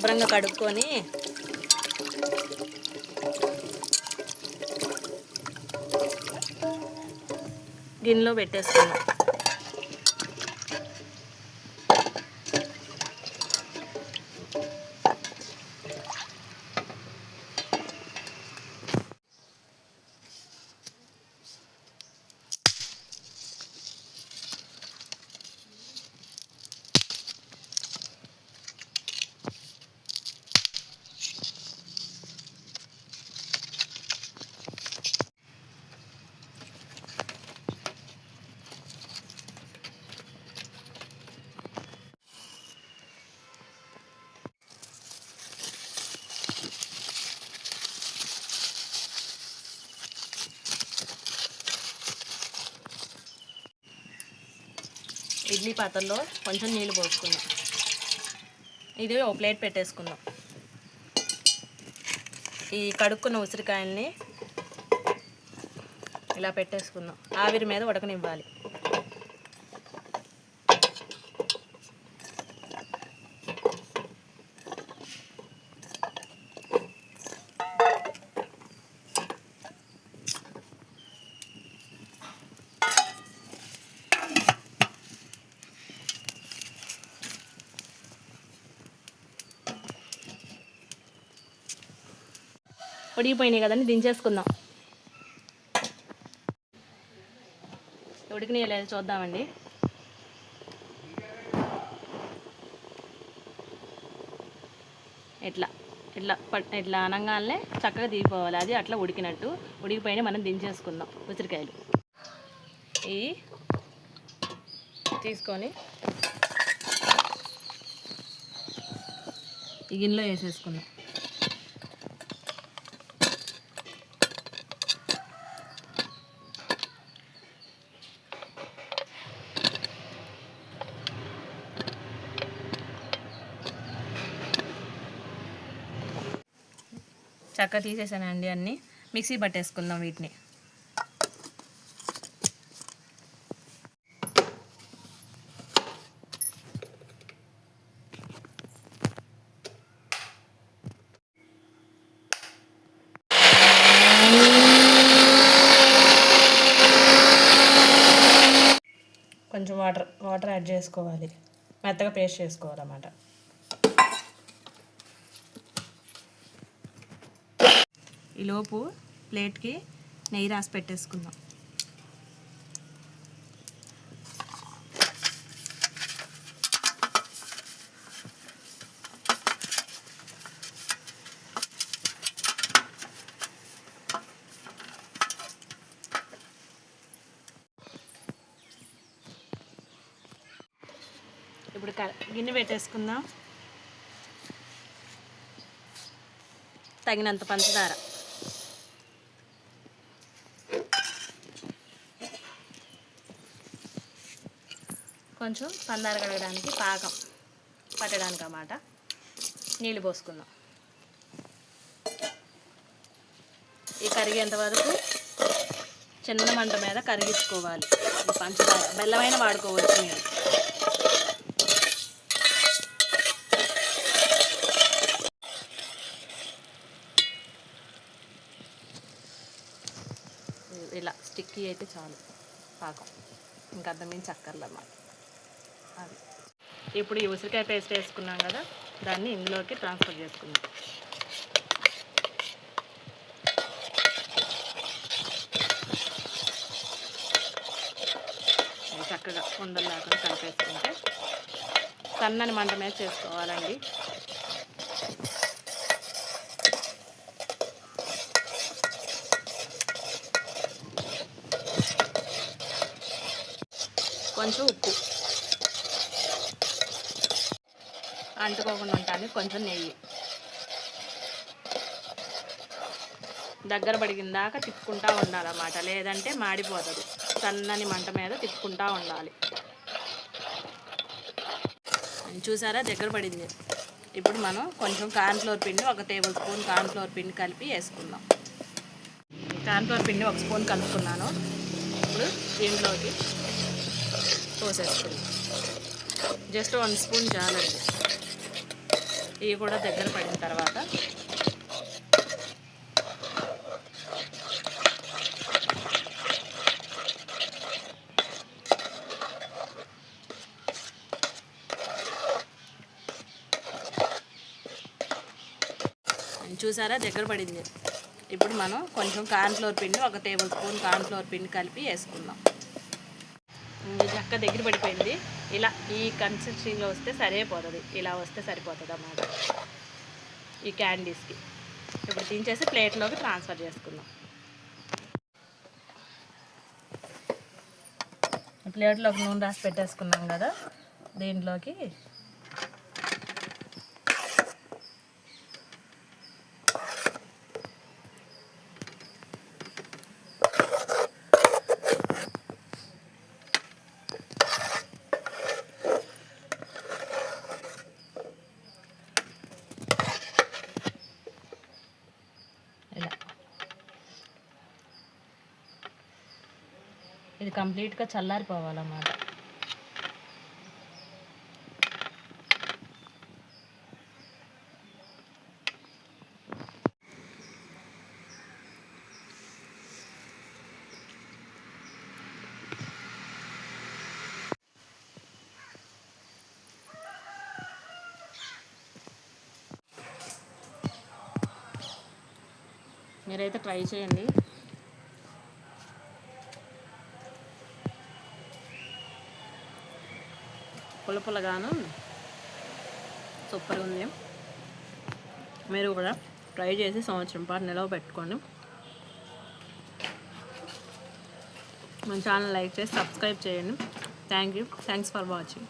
శుభ్రంగా కడుక్కొని గిన్నెలో పెట్టేసుకున్నాం. ఇడ్లీ పాత్రలో కొంచెం నీళ్ళు పోసుకుందాం. ఇది ఒక ప్లేట్ పెట్టేసుకుందాం. ఈ కడుక్కున్న ఉసిరికాయల్ని ఇలా పెట్టేసుకుందాం. ఆవిరి మీద ఉడకనివ్వాలి. ఉడికిపోయినాయి కదండి, దించేసుకుందాం. ఉడికినాయి లేదు చూద్దామండి. ఇట్లా ఇట్లా ఇట్లా అనగానే చక్కగా దిగిపోవాలి. అది అట్లా ఉడికినట్టు. ఉడికిపోయినా మనం దించేసుకుందాం ఉసిరికాయలు. ఇవి తీసుకొని ఈ గిన్నెలో వేసేసుకుందాం. చక్కగా తీసేసానండి అన్నీ. మిక్సీ పట్టేసుకుందాం వీటిని. కొంచెం వాటర్ యాడ్ చేసుకోవాలి. మెత్తగా పేస్ట్ చేసుకోవాలన్నమాట. ఈలోపు ప్లేట్కి నెయ్యి రాసి పెట్టేసుకుందాం. ఇప్పుడు గిన్నె పెట్టేసుకుందాం. తగినంత పంచదార, కొంచెం పందార కడగడానికి పాకం పట్టడానికి అన్నమాట. నీళ్ళు పోసుకుందాం. ఈ కరిగేంత వరకు చిన్న మంట మీద కరిగించుకోవాలి. ఈ పంచదార బెల్లమైన వాడుకోవచ్చు మీరు. ఇలా స్టిక్కీ అయితే చాలు పాకం, ఇంకా అర్థమైంది చక్కర్లన్నమాట. అది ఇప్పుడు ఈ ఉసిరికాయ పేస్ట్ వేసుకున్నాం కదా, దాన్ని ఇందులోకి ట్రాన్స్ఫర్ చేసుకుందాం. చక్కగా ఉండలు లేకుండా కలిపేసుకుంటే సన్నని మంట మీద చేసుకోవాలండి. కొంచెం ఉప్పు, అంటుకోకుండా ఉంటాను. కొంచెం నెయ్యి, దగ్గర పడిగిందాక తిప్పుకుంటూ ఉండాలన్నమాట, లేదంటే మాడిపోతుంది. సన్నని మంట మీద తిప్పుకుంటూ ఉండాలి. చూసారా, దగ్గర పడింది. ఇప్పుడు మనం కొంచెం కార్న్ఫ్లోర్ పిండి, 1 టేబుల్ స్పూన్ కార్న్ఫ్లోర్ పిండి కలిపి వేసుకుందాం. కార్న్ఫ్లోర్ పిండి 1 స్పూన్ కలుపుకున్నాను. ఇప్పుడు దీంట్లోకి పోసేసుకుందాం. జస్ట్ 1 స్పూన్ చాలండి. ఇవి కూడా దగ్గర పడిన తర్వాత చూసారా దగ్గర పడింది. ఇప్పుడు మనం కొంచెం కార్న్ఫ్లోర్ పిండి, 1 టేబుల్ స్పూన్ కార్న్ఫ్లోర్ పిండి కలిపి వేసుకుందాం. ఇది చక్క దగ్గర పడిపోయింది. ఇలా ఈ కన్సిస్టెన్సీలో వస్తే సరిపోతుంది. ఇలా వస్తే సరిపోతుంది అన్నమాట ఈ క్యాండీస్కి. ఇప్పుడు దించేసి ప్లేట్లోకి ట్రాన్స్ఫర్ చేసుకుందాం. ప్లేట్లోకి నూనె రాసి పెట్టేసుకున్నాం కదా, దీంట్లోకి ఇది కంప్లీట్గా చల్లారిపోవాలన్నమాట. మీరైతే ట్రై చేయండి. పుల్లపుల్లగాను సూపర్గా ఉంది. మీరు కూడా ట్రై చేసి సంవత్సరం పాటు నిలవ పెట్టుకోండి. మన ఛానల్ లైక్ చేసి సబ్స్క్రైబ్ చేయండి. Thanks for watching.